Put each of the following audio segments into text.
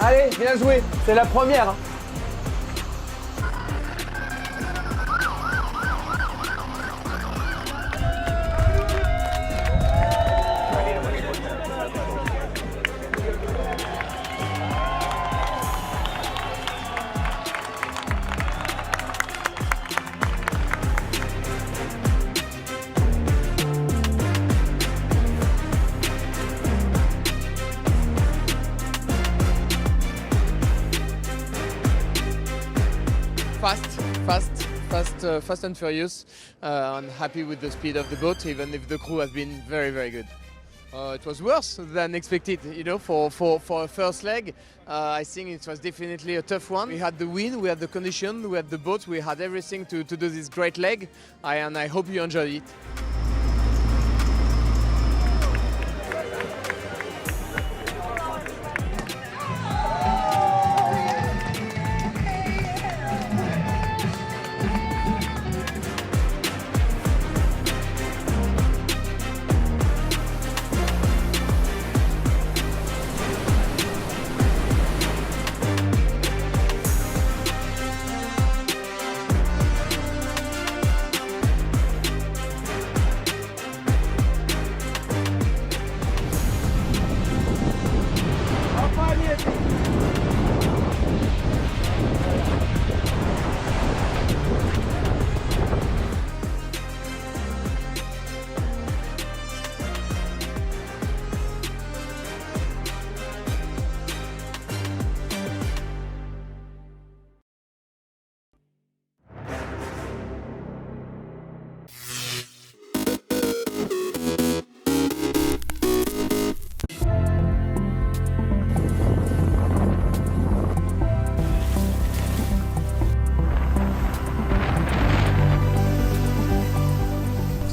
Allez, bien joué, c'est la première. Fast and furious. I'm happy with the speed of the boat, even if the crew has been very, very good. It was worse than expected, you know, for a first leg. I think it was definitely a tough one. We had the wind, we had the condition, we had the boat, we had everything to do this great leg, and I hope you enjoyed it.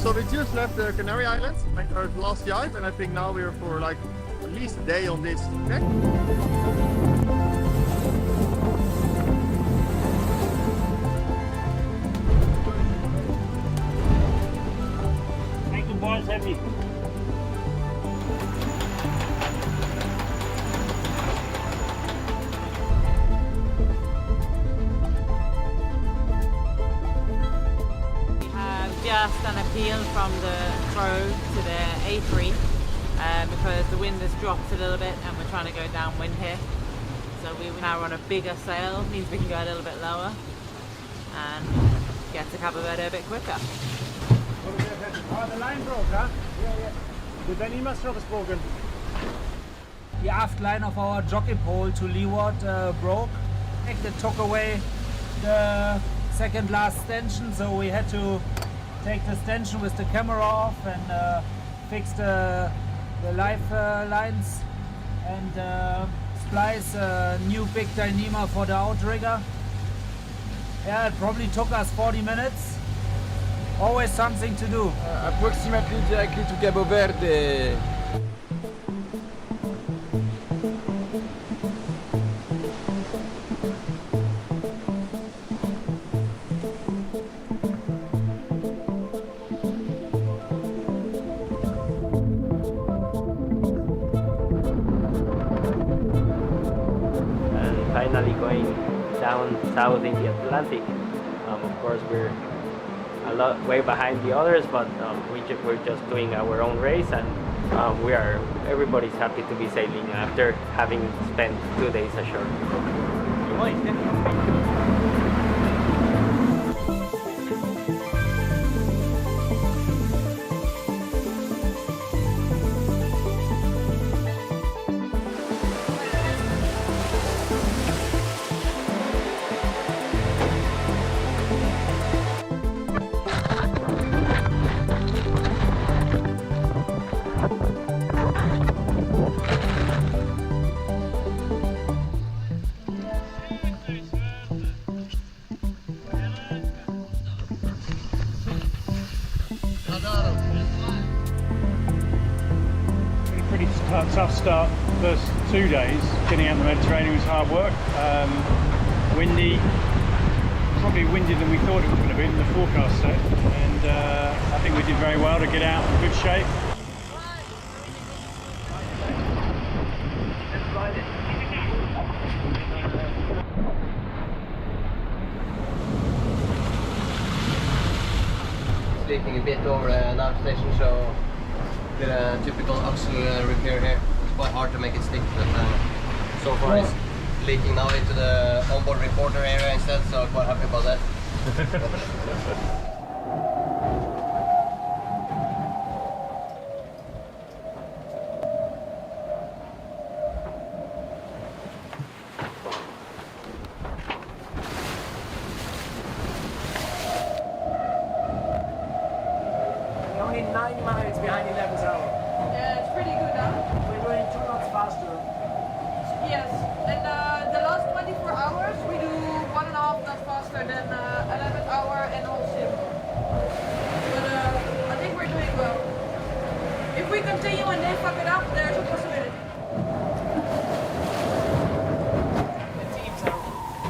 So we just left the Canary Islands, like our last dive, and I think now we're for like at least a day on this deck. Make the boys happy. Just an appeal from the throw to the A3 because the wind has dropped a little bit and we're trying to go downwind here. So we now run a bigger sail, means we can go a little bit lower and get to Cabo Verde a bit quicker. Oh, the line broke, huh? Yeah. The Benima strap is broken. The aft line of our jockey pole to leeward broke. It took away the second last stanchion, so we had to take the stanchion with the camera off and fix the life lines and splice a new big Dyneema for the outrigger. Yeah, it probably took us 40 minutes. Always something to do. Approximately directly to Cabo Verde. Finally going down south in the Atlantic. Of course, we're a lot way behind the others, but we're just doing our own race, and everybody's happy to be sailing after having spent 2 days ashore. Pretty tough start. First 2 days getting out in the Mediterranean was hard work. Windy, probably windier than we thought it was going to be in the forecast set, and I think we did very well to get out in good shape. leaking a bit over the nav station, so did a typical axle repair here. It's quite hard to make it stick, but so far it's leaking now into the onboard reporter area instead, so I'm quite happy about that. Only 9 miles behind 11th hour. Yeah, it's pretty good, huh? We're going 2 knots faster. Yes, and the last 24 hours we do 1.5 knots faster than 11th hour and whole sim. But I think we're doing well. If we continue and they fuck it up, there's a possibility. The teams are,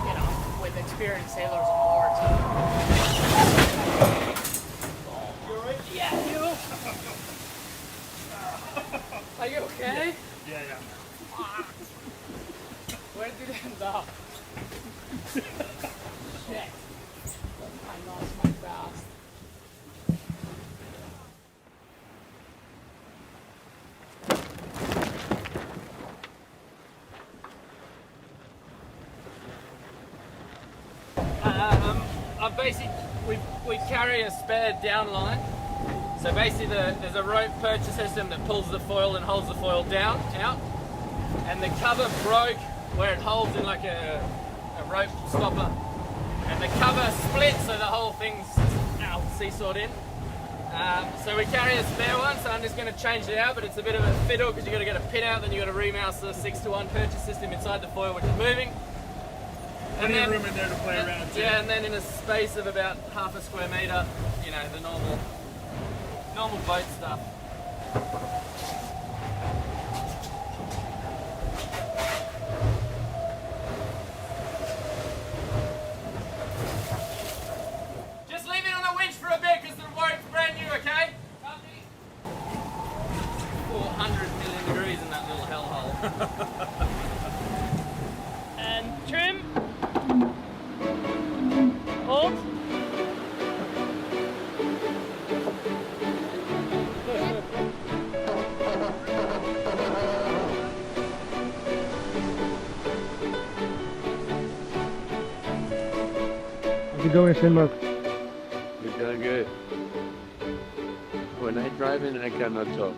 you know, with experienced sailors on board. So. Yeah, you. Are you okay? Yeah, yeah. Where did it end up? Shit. I lost my fast. We carry a spare downline. So basically there's a rope purchase system that pulls the foil and holds the foil down, out. And the cover broke where it holds in like a rope stopper. And the cover split so the whole thing's seesawed in. So we carry a spare one, so I'm just going to change it out, but it's a bit of a fiddle because you've got to get a pin out, then you've got to remouse the 6-to-1 purchase system inside the foil which is moving. And then room in there to play around too. Yeah, and then in a space of about half a square metre, you know, the normal boat stuff. Just leave it on the winch for a bit because the rope's brand new, okay? 400 million degrees in that little hellhole. And trim. Hold. How's it going, Shinmark? We're doing good. When I'm driving, I cannot talk.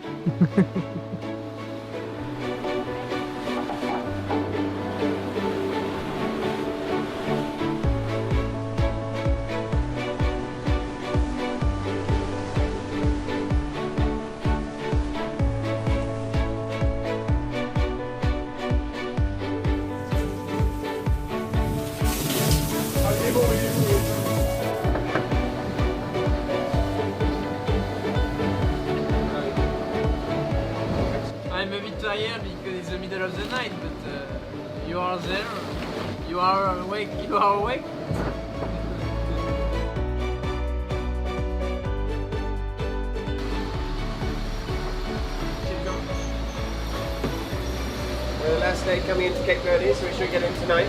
I'm a bit tired because it's the middle of the night, but you are there, you are awake, you are awake. We're the last day coming into Cape Verde, so we should get in tonight.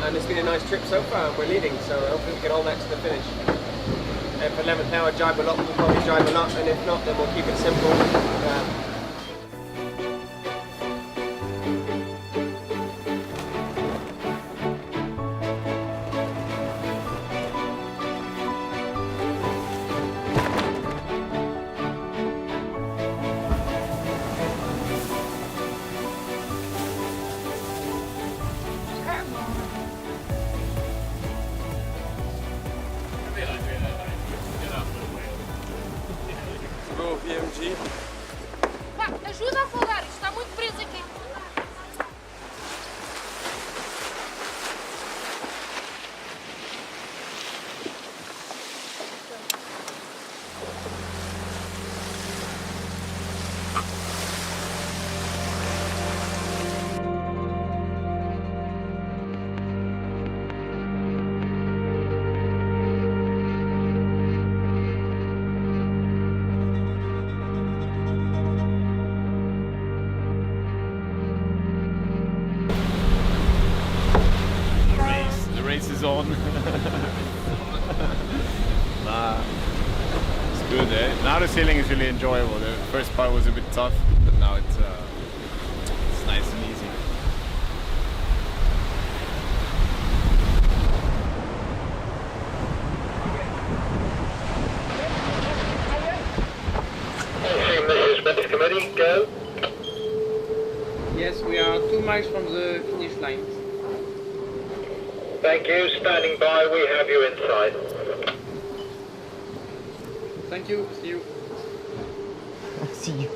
And it's been a nice trip so far, and we're leading, so hopefully we get all that to the finish. And for 11th hour, jibe a lot, we'll probably jibe a lot, and if not, then we'll keep it simple. Vá, ajuda a afogar, isto está muito preso aqui. The race is on. Nah, it's good. Now the sailing is really enjoyable. The first part was a bit tough, but now it's nice and easy. Committee, go. Yes, we are 2 miles from the finish line. Thank you. Standing by. We have you inside. Thank you. See you. See you.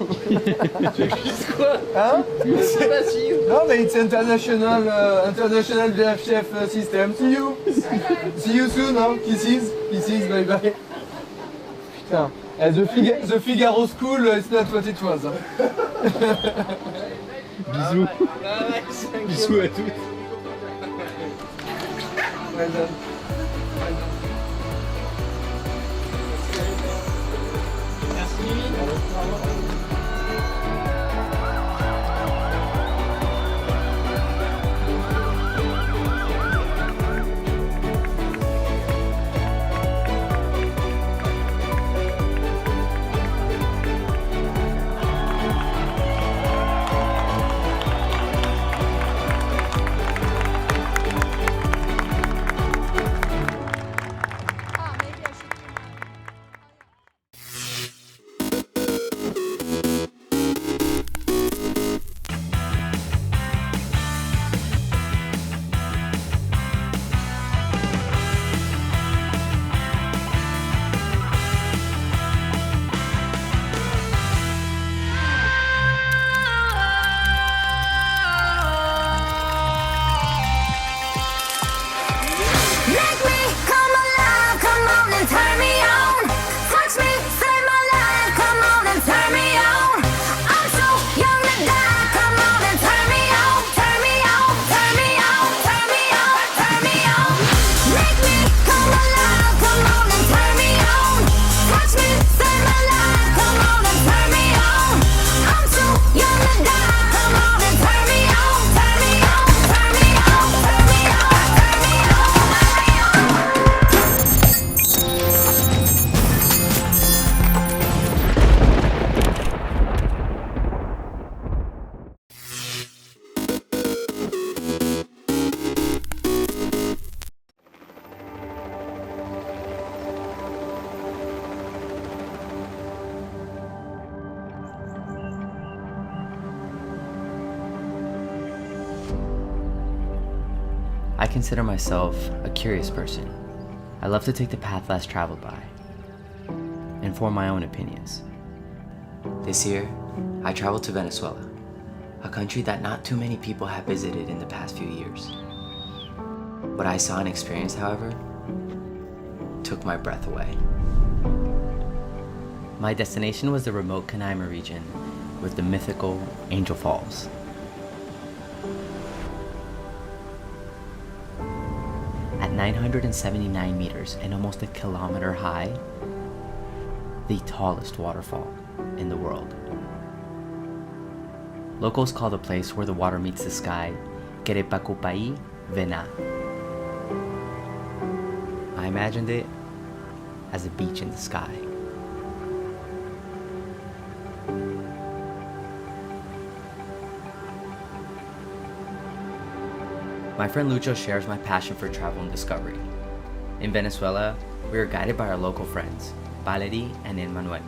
Quoi? Hein? C'est pas see you. Non, mais it's international, international VFCF system. See you. See you soon, hein? Kisses. Kisses, bye bye. Putain. The Figaro School, it's not what it was. Hein. Bisous. Bisous à tous. Well done. I consider myself a curious person. I love to take the path less traveled by and form my own opinions. This year, I traveled to Venezuela, a country that not too many people have visited in the past few years. What I saw and experienced, however, took my breath away. My destination was the remote Canaima region with the mythical Angel Falls. At 979 meters and almost a kilometer high, the tallest waterfall in the world. Locals call the place where the water meets the sky JBayBrunch. I imagined it as a beach in the sky. My friend Lucho shares my passion for travel and discovery. In Venezuela, we are guided by our local friends, Valerie and Emmanuel.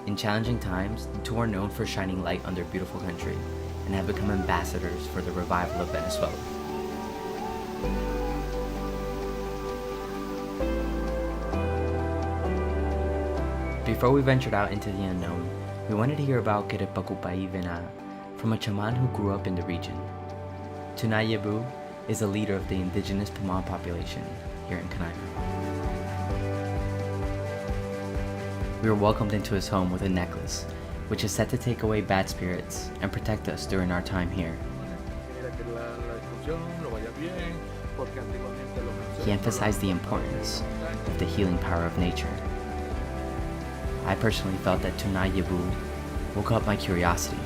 In challenging times, the two are known for shining light on their beautiful country and have become ambassadors for the revival of Venezuela. Before we ventured out into the unknown, we wanted to hear about JBayBrunch from a shaman who grew up in the region. Tunayebu is a leader of the indigenous Pama population here in Canaima. We were welcomed into his home with a necklace, which is said to take away bad spirits and protect us during our time here. He emphasized the importance of the healing power of nature. I personally felt that Tunayebu woke up my curiosity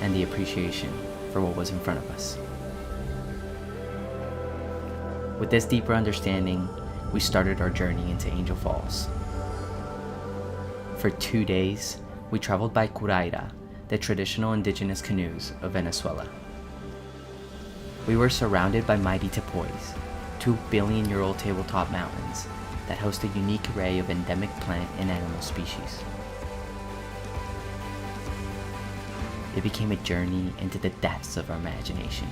and the appreciation for what was in front of us. With this deeper understanding, we started our journey into Angel Falls. For 2 days, we traveled by curaira, the traditional indigenous canoes of Venezuela. We were surrounded by mighty tepoys, 2 billion-year-old tabletop mountains that host a unique array of endemic plant and animal species. It became a journey into the depths of our imagination.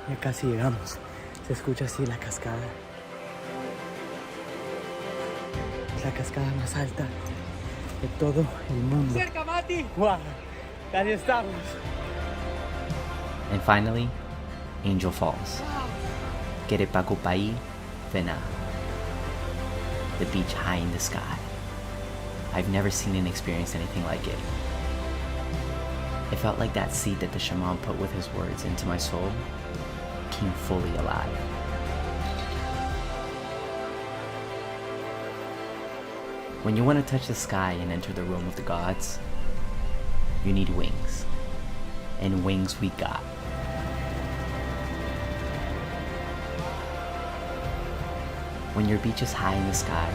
Ya casi llegamos. Se escucha así la cascada. Es la cascada más alta de todo el mundo. ¡Cerca, Mati! ¡Wow! Casi estamos. And finally, Angel Falls. Querepacupaí, Vena. The beach high in the sky. I've never seen and experienced anything like it. It felt like that seed that the shaman put with his words into my soul came fully alive. When you want to touch the sky and enter the realm of the gods, you need wings. And wings we got. When your beach is high in the sky,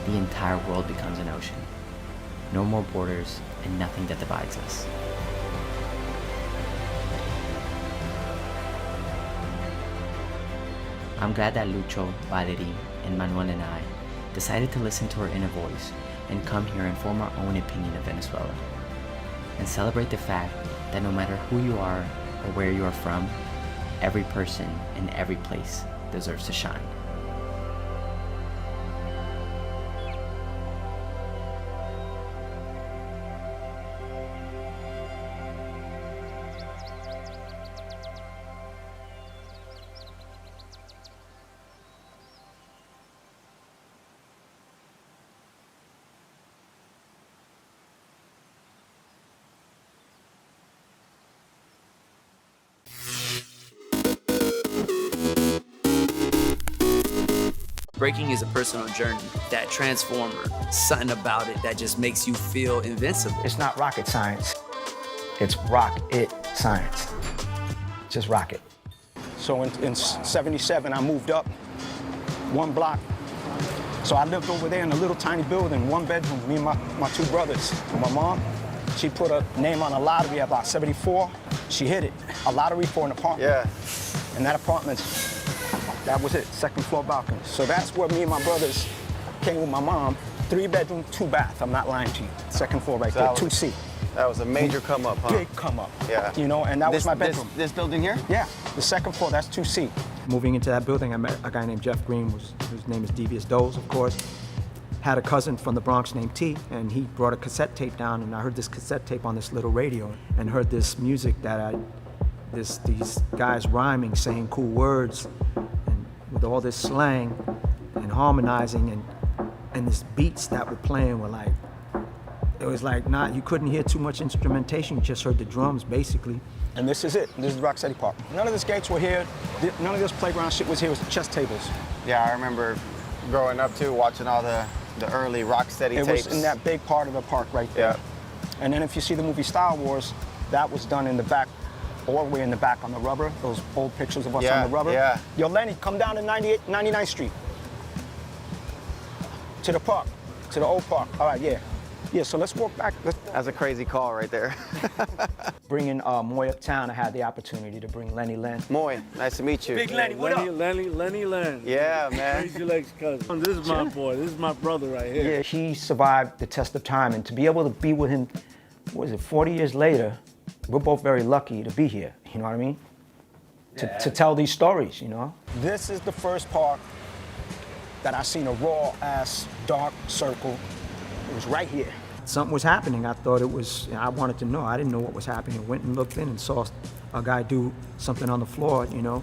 the entire world becomes an ocean. No more borders and nothing that divides us. I'm glad that Lucho, Valerie, and Manuel and I decided to listen to our inner voice and come here and form our own opinion of Venezuela. And celebrate the fact that no matter who you are or where you are from, every person in every place deserves to shine. Breaking is a personal journey. That transformer, something about it that just makes you feel invincible. It's not rocket science. It's rock it science. Just rock it. So in 77, I moved up 1 block. So I lived over there in a little tiny building, 1 bedroom, me and my 2 brothers. My mom, she put a name on a lottery at about 74. She hit it, a lottery for an apartment. Yeah. And that apartment, that was it, 2nd floor balcony. So that's where me and my brothers came with my mom. 3 bedroom, 2 bath, I'm not lying to you. 2nd floor right there, 2C. That was a major come up, huh? Big come up. Yeah. You know, and that was my bedroom. This building here? Yeah, the 2nd floor, that's 2C. Moving into that building, I met a guy named Jeff Green, whose name is Devious Doze, of course. Had a cousin from the Bronx named T, and he brought a cassette tape down, and I heard this cassette tape on this little radio, and heard this music that these guys rhyming, saying cool words, and with all this slang and harmonizing, and these beats that were playing were like, it was like you couldn't hear too much instrumentation, you just heard the drums basically. And this is it, this is Rocksteady Park. None of the skates were here, none of this playground shit was here, it was the chess tables. Yeah, I remember growing up too, watching all the early Rocksteady tapes. It was in that big part of the park right there. Yeah. And then if you see the movie Star Wars, that was done in the back, all the way in the back on the rubber, those old pictures of us on the rubber. Yeah. Yo, Lenny, come down to 99th Street. To the park, to the old park. All right, yeah. Yeah, so let's walk back. That's a crazy call right there. Bringing Moy uptown, I had the opportunity to bring Lenny Len. Moy, nice to meet you. Big Lenny, what up? Lenny Len. Yeah, man. Crazy Legs cousin. This is my boy. This is my brother right here. Yeah, he survived the test of time, and to be able to be with him, 40 years later, we're both very lucky to be here, you know what I mean? Yeah. To tell these stories, you know? This is the first park that I seen a raw-ass dark circle. It was right here. Something was happening. I thought it was, I wanted to know. I didn't know what was happening. I went and looked in and saw a guy do something on the floor, you know,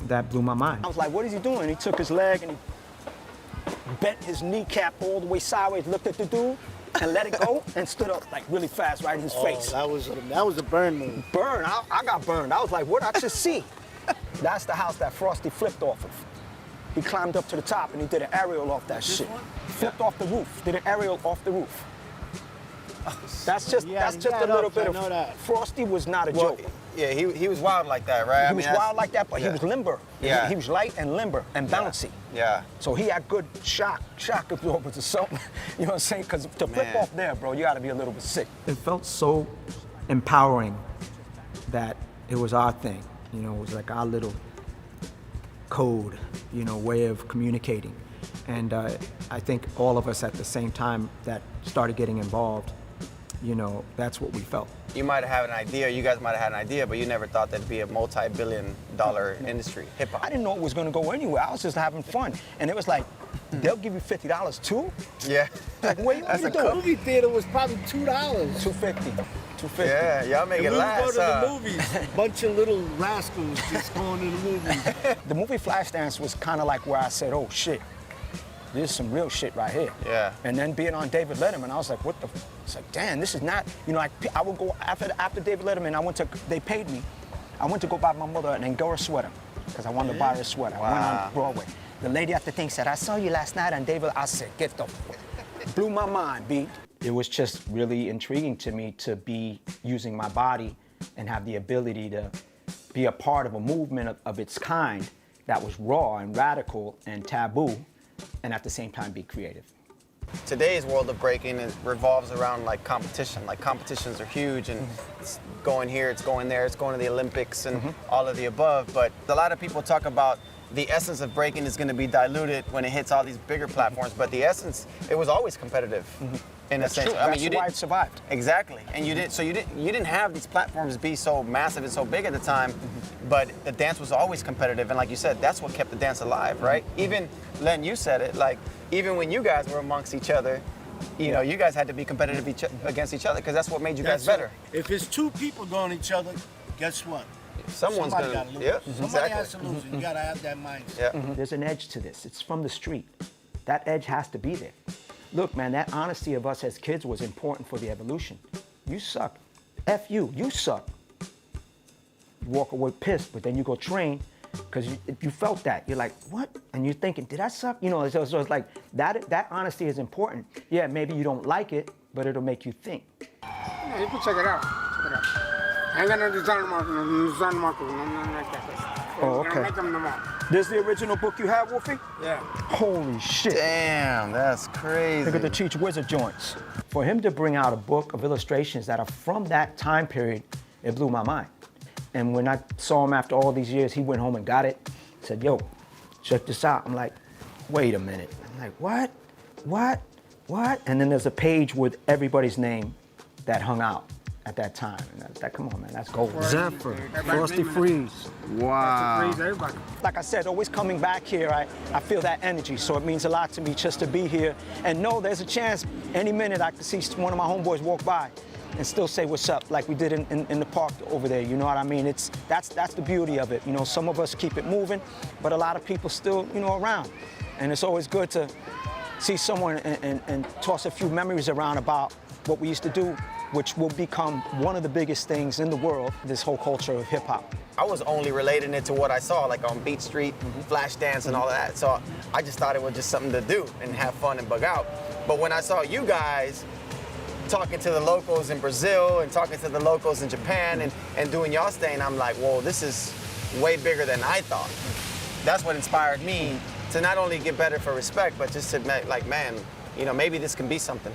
that blew my mind. I was like, what is he doing? He took his leg and he bent his kneecap all the way sideways, looked at the dude, and let it go and stood up like really fast right in his face. That was a burn move. Burn, I got burned. I was like, what did I just see? That's the house that Frosty flipped off of. He climbed up to the top and he did an aerial off that shit. Flipped off the roof, did an aerial off the roof. That's just a little bit of that. Frosty was not a joke. Yeah, he was wild like that, right? He was wild like that, but he was limber. Yeah. He was light and limber and bouncy. Yeah. So he had good shock absorbers or something. You know what I'm saying? Because to flip off there, bro, you got to be a little bit sick. It felt so empowering that it was our thing. You know, it was like our little code, you know, way of communicating. And I think all of us at the same time that started getting involved, you know, that's what we felt. You might have had an idea, you guys might have had an idea, but you never thought that'd be a multi-billion-dollar industry, hip-hop. I didn't know it was going to go anywhere. I was just having fun. And it was like, they'll give you $50 too? Yeah. Like, what are you doing? The movie theater was probably $2. $2.50. Yeah, y'all make it last. When we go to the movies, bunch of little rascals just going to the movies. The movie Flashdance was kind of like where I said, oh shit, this is some real shit right here. Yeah. And then being on David Letterman, I was like, what the, it's like, damn, this is not, you know, I would go, after David Letterman, they paid me. I went to go buy my mother an Angora sweater, because I wanted to buy her a sweater. I went on Broadway. The lady at the thing said, I saw you last night on David. I said, get the, blew my mind, B. It was just really intriguing to me to be using my body and have the ability to be a part of a movement of its kind that was raw and radical and taboo, and at the same time be creative. Today's world of breaking revolves around like competition. Like competitions are huge and it's going here, it's going there, it's going to the Olympics and all of the above. But a lot of people talk about the essence of breaking is going to be diluted when it hits all these bigger platforms. But the essence, it was always competitive in a sense. True. I mean, that's why it survived. Exactly. And you didn't have these platforms be so massive and so big at the time, but the dance was always competitive. And like you said, that's what kept the dance alive, right? Even, Len, you said it, like, even when you guys were amongst each other, you know, you guys had to be competitive against each other because that's what made you guys better. If it's two people going each other, guess what? Somebody gotta lose. Yeah, Somebody has to lose. You gotta have that mindset. Yeah. There's an edge to this. It's from the street. That edge has to be there. Look, man, that honesty of us as kids was important for the evolution. You suck. F you. You suck. You walk away pissed, but then you go train because you felt that. You're like, what? And you're thinking, did I suck? You know, so it's like that honesty is important. Yeah, maybe you don't like it, but it'll make you think. Yeah, you can check it out. Check it out. I'm gonna design market. Oh, okay. Make them no more. This is the original book you have, Wolfie? Yeah. Holy shit. Damn, that's crazy. Look at the Cheech Wizard joints. For him to bring out a book of illustrations that are from that time period, it blew my mind. And when I saw him after all these years, he went home and got it, said, yo, check this out. I'm like, wait a minute. I'm like, what? What? What? And then there's a page with everybody's name that hung out at that time. And come on, man, that's gold. Zephyr, Frosty Freeze. Wow. Like I said, always coming back here, I feel that energy, so it means a lot to me just to be here and know there's a chance any minute I could see one of my homeboys walk by and still say what's up, like we did in the park over there, you know what I mean? That's the beauty of it, you know, some of us keep it moving, but a lot of people still, you know, around. And it's always good to see someone and toss a few memories around about what we used to do, which will become one of the biggest things in the world, this whole culture of hip hop. I was only relating it to what I saw, like on Beat Street, Flash Dance and all of that. So I just thought it was just something to do and have fun and bug out. But when I saw you guys talking to the locals in Brazil and talking to the locals in Japan and doing y'all's thing, I'm like, whoa, this is way bigger than I thought. That's what inspired me to not only get better for respect, but just to like, man, you know, maybe this can be something.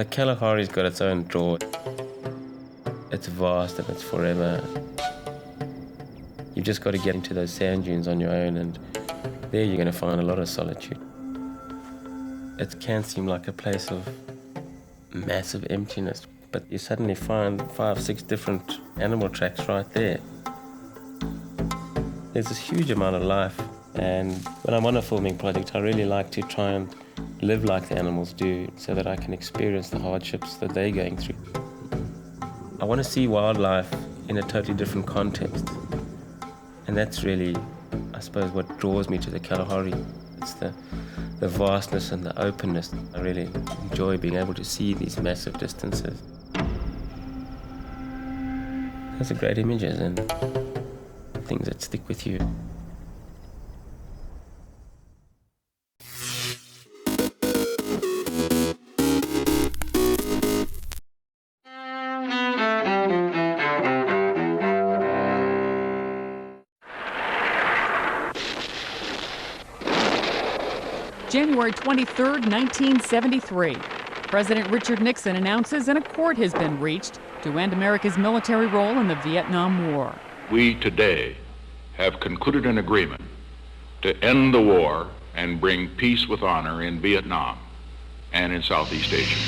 The Kalahari's got its own draw. It's vast and it's forever. You've just got to get into those sand dunes on your own, and there you're going to find a lot of solitude. It can seem like a place of massive emptiness, but you suddenly find 5, 6 different animal tracks right there. There's this huge amount of life, and when I'm on a filming project, I really like to try and live like the animals do so that I can experience the hardships that they're going through. I want to see wildlife in a totally different context, and that's really, I suppose, what draws me to the Kalahari. It's the vastness and the openness. I really enjoy being able to see these massive distances. Those are great images and things that stick with you. January 23, 1973. President Richard Nixon announces an accord has been reached to end America's military role in the Vietnam War. We today have concluded an agreement to end the war and bring peace with honor in Vietnam and in Southeast Asia.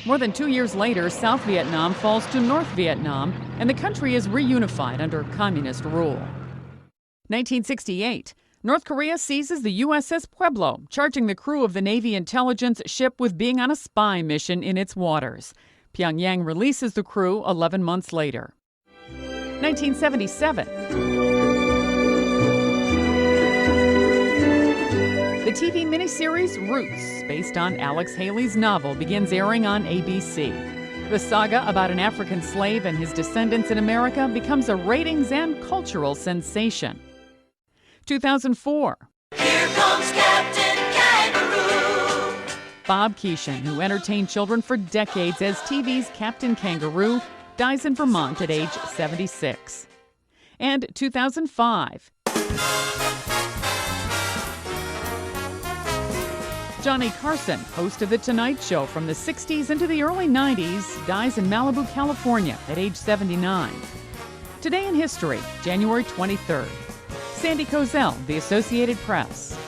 More than 2 years later, South Vietnam falls to North Vietnam, and the country is reunified under communist rule. 1968. North Korea seizes the USS Pueblo, charging the crew of the Navy intelligence ship with being on a spy mission in its waters. Pyongyang releases the crew 11 months later. 1977. The TV miniseries Roots, based on Alex Haley's novel, begins airing on ABC. The saga about an African slave and his descendants in America becomes a ratings and cultural sensation. 2004. Here comes Captain Kangaroo. Bob Keeshan, who entertained children for decades as TV's Captain Kangaroo, dies in Vermont at age 76. And 2005. Johnny Carson, host of The Tonight Show from the 60s into the early 90s, dies in Malibu, California at age 79. Today in history, January 23rd. Sandy Kozel, The Associated Press.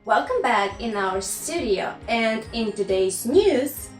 Welcome back in our studio, and in today's news,